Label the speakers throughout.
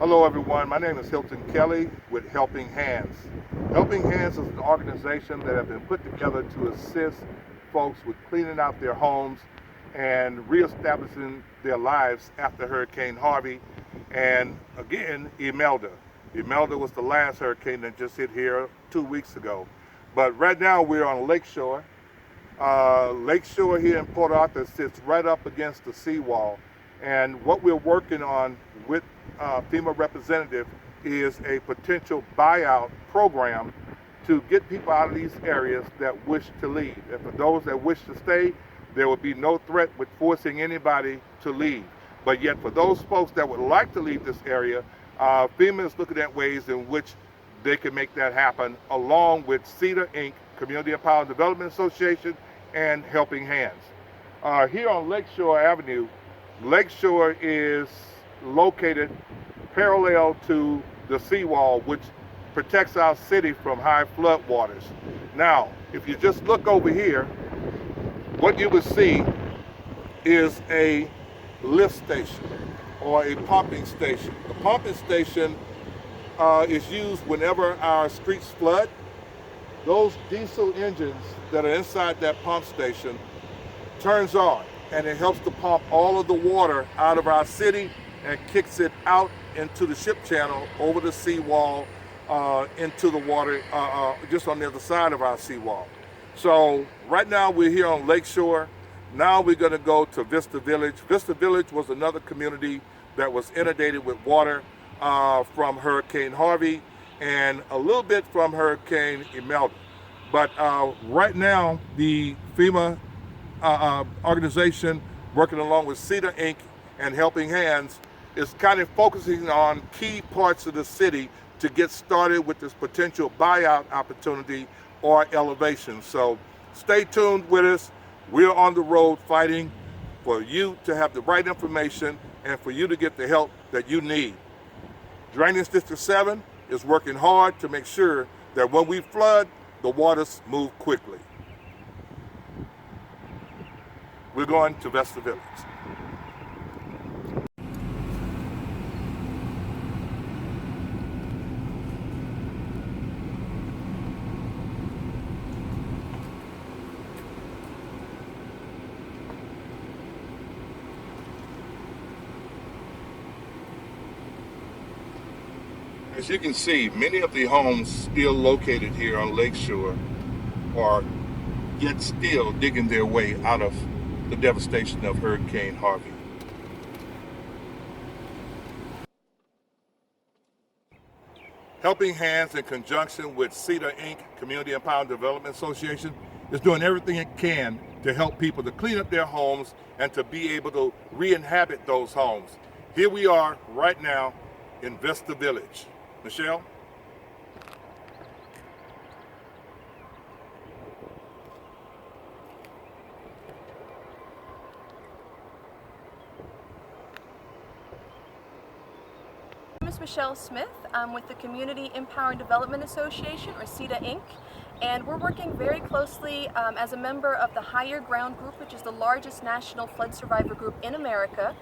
Speaker 1: Hello everyone, my name is Hilton Kelley with Helping Hands. Helping Hands is an organization that has been put together to assist folks with cleaning out their homes and reestablishing their lives after Hurricane Harvey and again Imelda. Imelda was the last hurricane that just hit here 2 weeks ago. But right now we're on Lakeshore. Lakeshore here in Port Arthur sits right up against the seawall. And what we're working on with FEMA representative is a potential buyout program to get people out of these areas that wish to leave. And for those that wish to stay, there will be no threat with forcing anybody to leave. But yet for those folks that would like to leave this area, FEMA is looking at ways in which they can make that happen, along with CIDA Inc., Community Empowerment Development Association, and Helping Hands. Here on Lakeshore Avenue, Lakeshore is located parallel to the seawall, which protects our city from high flood waters. Now, if you just look over here, what you would see is a lift station or a pumping station. The pumping station is used whenever our streets flood. Those diesel engines that are inside that pump station turns on, and it helps to pump all of the water out of our city and kicks it out into the ship channel over the seawall into the water just on the other side of our seawall. So right now we're here on Lakeshore. Now we're going to go to Vista Village. Vista Village was another community that was inundated with water from Hurricane Harvey and a little bit from Hurricane Imelda. But right now the FEMA organization working along with CIDA Inc. and Helping Hands is kind of focusing on key parts of the city to get started with this potential buyout opportunity or elevation. So stay tuned with us. We're on the road fighting for you to have the right information and for you to get the help that you need. Drainage District 7 is working hard to make sure that when we flood, the waters move quickly. We're going to Vista Village. As you can see, many of the homes still located here on Lakeshore are yet still digging their way out of the devastation of Hurricane Harvey. Helping Hands, in conjunction with CIDA Inc., Community Empowerment Development Association, is doing everything it can to help people to clean up their homes and to be able to re-inhabit those homes. Here we are right now in Vista Village. Michelle?
Speaker 2: My name is Michelle Smith. I'm with the Community Empowerment Development Association, or CIDA Inc., and we're working very closely as a member of the Higher Ground Group, which is the largest national flood survivor group in America,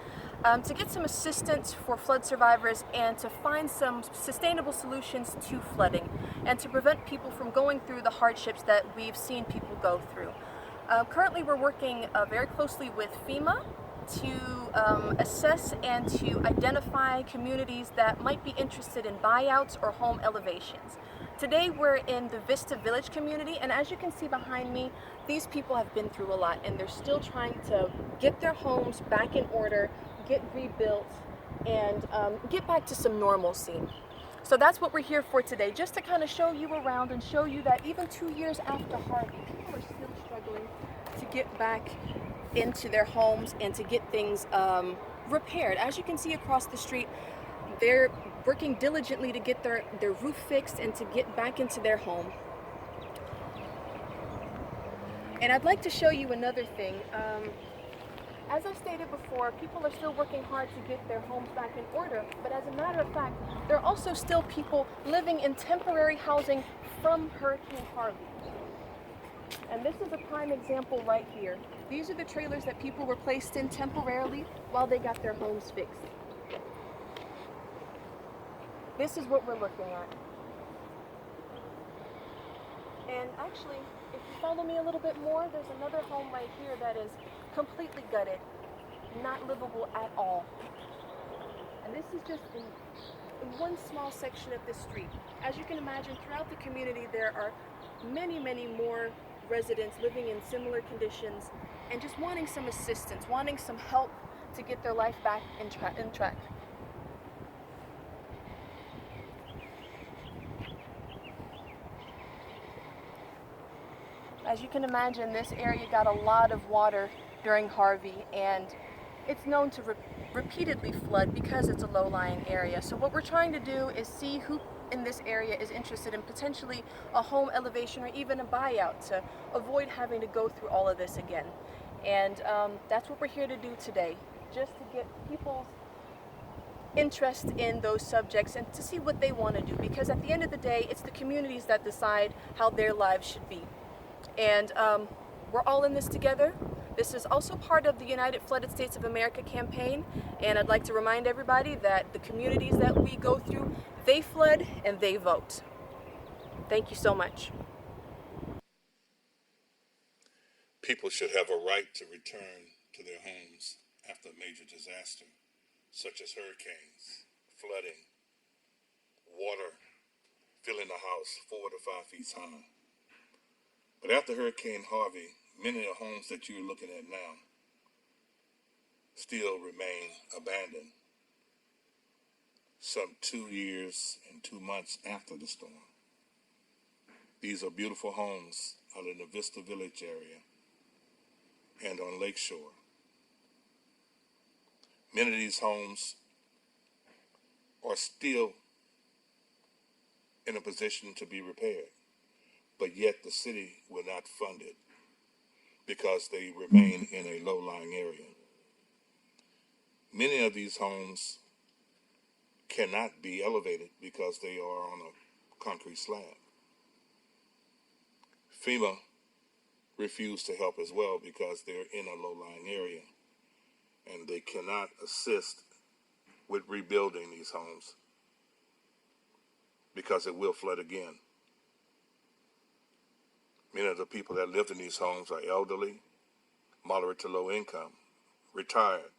Speaker 2: to get some assistance for flood survivors and to find some sustainable solutions to flooding and to prevent people from going through the hardships that we've seen people go through. Currently we're working very closely with FEMA to assess and to identify communities that might be interested in buyouts or home elevations. Today we're in the Vista Village community, and as you can see behind me, these people have been through a lot and they're still trying to get their homes back in order, get rebuilt, and get back to some normalcy. So that's what we're here for today, just to kind of show you around and show you that even 2 years after Harvey, people are still struggling to get back into their homes and to get things repaired. As you can see across the street, they're working diligently to get their roof fixed and to get back into their home. And I'd like to show you another thing. As I stated before, people are still working hard to get their homes back in order, but as a matter of fact, there are also still people living in temporary housing from Hurricane Harvey. And this is a prime example right here. These are the trailers that people were placed in temporarily while they got their homes fixed. this is what we're looking at. And actually, if you follow me a little bit more, there's another home right here that is completely gutted, not livable at all. And this is just in one small section of this street. As you can imagine, throughout the community there are many, many more residents living in similar conditions and just wanting some assistance, wanting some help to get their life back in track. As you can imagine, this area got a lot of water during Harvey, and it's known to repeatedly flood because it's a low-lying area. So what we're trying to do is see who in this area is interested in potentially a home elevation or even a buyout to avoid having to go through all of this again. And that's what we're here to do today, just to get people's interest in those subjects and to see what they want to do, because at the end of the day, it's the communities that decide how their lives should be. And we're all in this together. This is also part of the United Flooded States of America campaign, and I'd like to remind everybody that the communities that we go through, they flood and they vote. Thank you so much.
Speaker 1: People should have a right to return to their homes after a major disaster, such as hurricanes, flooding, water filling the house 4 to 5 feet high. But after Hurricane Harvey, many of the homes that you're looking at now still remain abandoned some 2 years and 2 months after the storm. These are beautiful homes out in the Vista Village area and on Lakeshore. Many of these homes are still in a position to be repaired, but yet the city will not fund it because they remain in a low-lying area. Many of these homes cannot be elevated because they are on a concrete slab. FEMA refused to help as well because they're in a low-lying area and they cannot assist with rebuilding these homes because it will flood again. Many of the people that lived in these homes are elderly, moderate to low income, retired.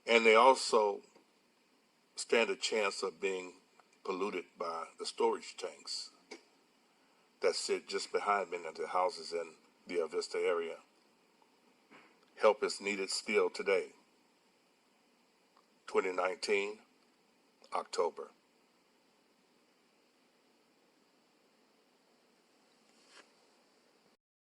Speaker 1: And they also stand a chance of being polluted by the storage tanks that sit just behind many of the houses in the Vista area. Help is needed still today, 2019, October.